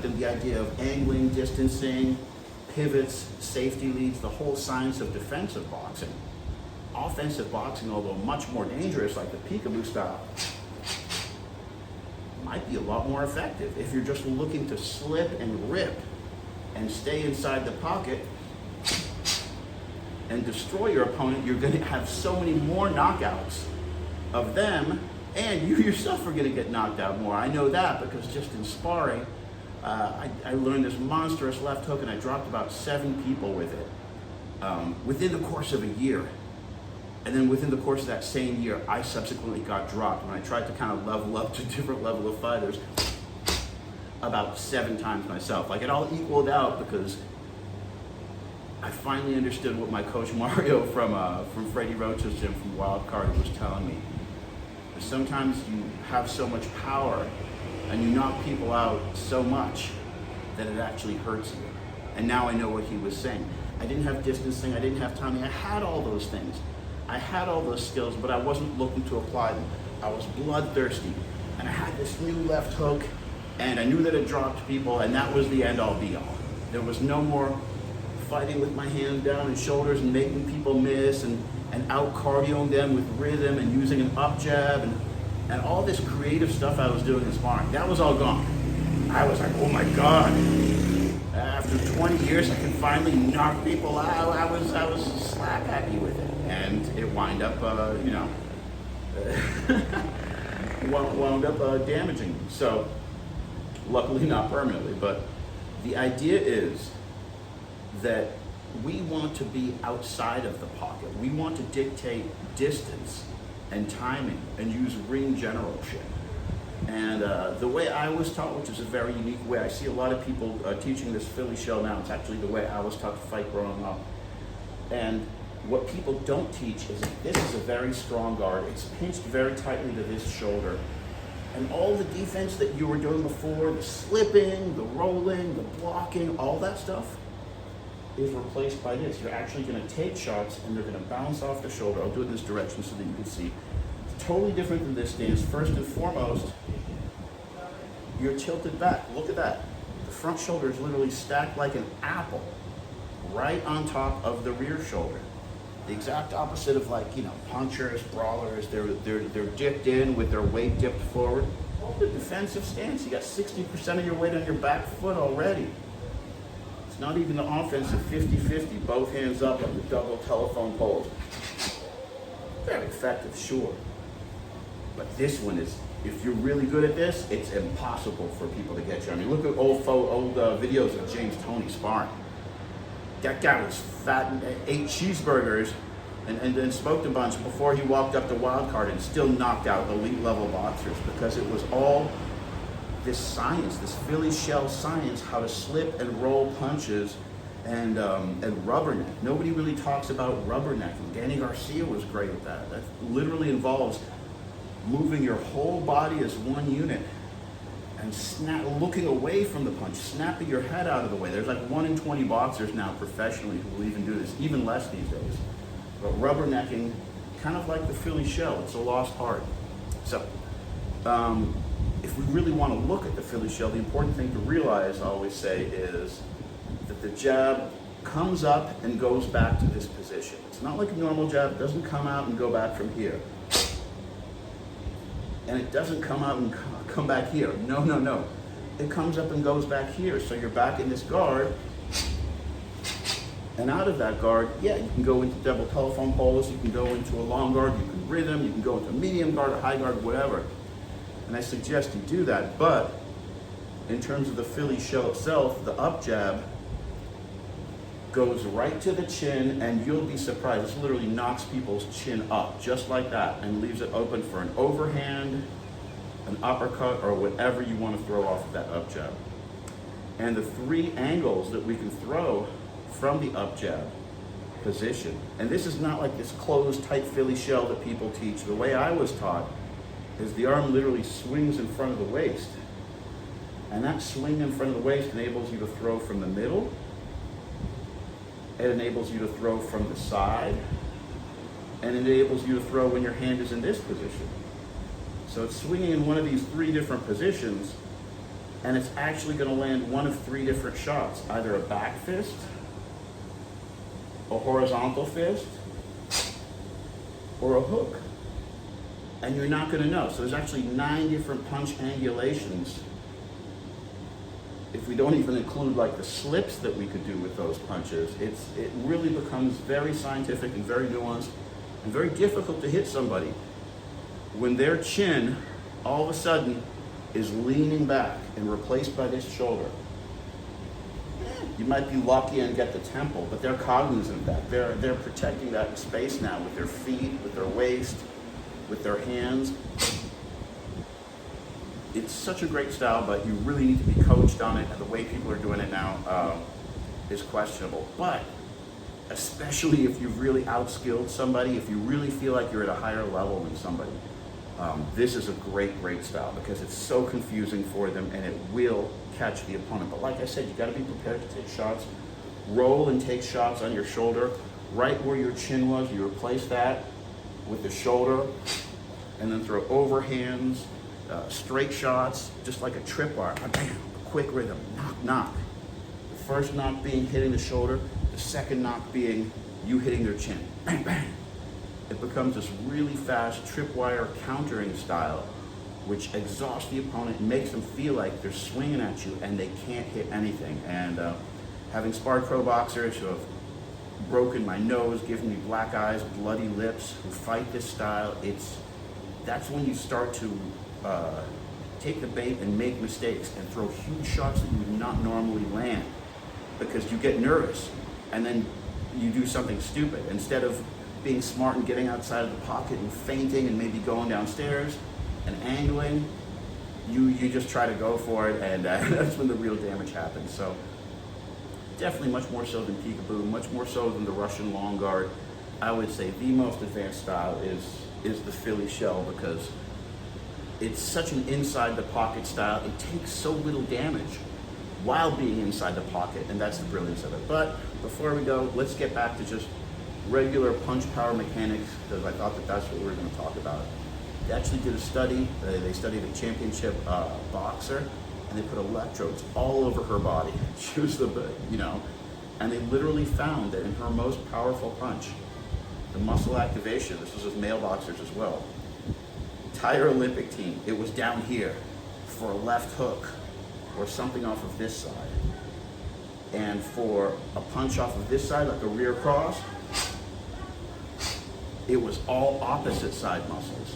them the idea of angling, distancing, pivots, safety leads, the whole science of defensive boxing. Offensive boxing, although much more dangerous, like the peekaboo style, might be a lot more effective. If you're just looking to slip and rip and stay inside the pocket and destroy your opponent, you're going to have so many more knockouts of them, and you yourself are going to get knocked out more. I know that because just in sparring, I learned this monstrous left hook, and I dropped about 7 people with it within the course of a year. And then within the course of that same year, I subsequently got dropped when I tried to kind of level up to a different level of fighters about 7 times myself. Like, it all equaled out because I finally understood what my coach Mario from Freddie Roach's gym from Wild Card was telling me. Sometimes you have so much power and you knock people out so much that it actually hurts you. And now I know what he was saying. I didn't have distancing, I didn't have timing, I had all those things. I had all those skills, but I wasn't looking to apply them. I was bloodthirsty, and I had this new left hook, and I knew that it dropped people, and that was the end-all be-all. There was no more fighting with my hands down and shoulders and making people miss and out-cardioing them with rhythm and using an up jab and all this creative stuff I was doing in sparring. That was all gone. I was like, oh my God. After 20 years, I can finally knock people out. I was slap happy with it. And it wound up, damaging me. So, luckily not permanently, but the idea is that we want to be outside of the pocket. We want to dictate distance and timing and use ring generalship. And the way I was taught, which is a very unique way, I see a lot of people teaching this Philly shell now. It's actually the way I was taught to fight growing up. And what people don't teach is that this is a very strong guard. It's pinched very tightly to this shoulder. And all the defense that you were doing before, the slipping, the rolling, the blocking, all that stuff is replaced by this. You're actually going to take shots and they're going to bounce off the shoulder. I'll do it in this direction so that you can see. It's totally different than this stance. First and foremost, you're tilted back. Look at that. The front shoulder is literally stacked like an apple right on top of the rear shoulder. The exact opposite of, like, punchers, brawlers. They're dipped in with their weight dipped forward. The defensive stance, you got 60% of your weight on your back foot already. It's not even the offensive 50-50, both hands up on the double telephone poles. Very effective, sure. But this one is, if you're really good at this, it's impossible for people to get you. I mean, look at old videos of James Toney sparring. That guy was fat and ate cheeseburgers and then smoked a bunch before he walked up to Wild Card and still knocked out elite level boxers, because it was all this science, this Philly shell science, how to slip and roll punches and rubberneck. Nobody really talks about rubbernecking. Danny Garcia was great at that. That literally involves moving your whole body as one unit and looking away from the punch, snapping your head out of the way. There's like 1 in 20 boxers now professionally who will even do this, even less these days. But rubbernecking, kind of like the Philly shell, it's a lost art. So, if we really want to look at the Philly shell, the important thing to realize, I always say, is that the jab comes up and goes back to this position. It's not like a normal jab. It doesn't come out and go back from here. And it doesn't come out and come back here. No. It comes up and goes back here. So you're back in this guard. And out of that guard, yeah, you can go into double telephone poles, you can go into a long guard, you can rhythm, you can go into a medium guard, a high guard, whatever. And I suggest you do that. But in terms of the Philly shell itself, the up jab goes right to the chin, and you'll be surprised. This literally knocks people's chin up, just like that, and leaves it open for an overhand, an uppercut, or whatever you want to throw off of that up jab. And the 3 angles that we can throw from the up jab position, and this is not like this closed, tight Philly shell that people teach. The way I was taught is the arm literally swings in front of the waist, and that swing in front of the waist enables you to throw from the middle. It enables you to throw from the side, and it enables you to throw when your hand is in this position. So it's swinging in one of these 3 different positions And it's actually going to land one of three different shots, either a back fist, a horizontal fist, or a hook. And you're not going to know. So there's actually 9 different punch angulations. If we don't even include like the slips that we could do with those punches, it really becomes very scientific and very nuanced and very difficult to hit somebody when their chin all of a sudden is leaning back and replaced by this shoulder. You might be lucky and get the temple, but they're cognizant of that. They're protecting that space now with their feet, with their waist, with their hands. It's such a great style, but you really need to be coached on it, and the way people are doing it now is questionable. But especially if you've really outskilled somebody, if you really feel like you're at a higher level than somebody, this is a great style because it's so confusing for them and it will catch the opponent. But like I said, you got to be prepared to take shots. Roll and take shots on your shoulder. Right where your chin was, you replace that with the shoulder, and then throw overhands, straight shots, just like a tripwire. Bam, a quick rhythm, knock, knock. The first knock being hitting the shoulder, the second knock being you hitting their chin. Bang, bang. It becomes this really fast tripwire countering style, which exhausts the opponent and makes them feel like they're swinging at you and they can't hit anything. And having sparred pro boxers who have broken my nose, given me black eyes, bloody lips, who fight this style, that's when you start to take the bait and make mistakes and throw huge shots that you would not normally land because you get nervous and then you do something stupid. Instead of being smart and getting outside of the pocket and feinting and maybe going downstairs and angling, you just try to go for it, and that's when the real damage happens. So definitely much more so than peekaboo, much more so than the Russian long guard. I would say the most advanced style is the Philly shell because it's such an inside the pocket style. It takes so little damage while being inside the pocket, and that's the brilliance of it. But before we go, let's get back to just regular punch power mechanics, because I thought that's what we were going to talk about. They actually did a study. They studied a championship boxer, and they put electrodes all over her body. She was and they literally found that in her most powerful punch, the muscle activation, this was with male boxers as well, entire Olympic team, it was down here for a left hook or something off of this side. And for a punch off of this side, like a rear cross, it was all opposite side muscles.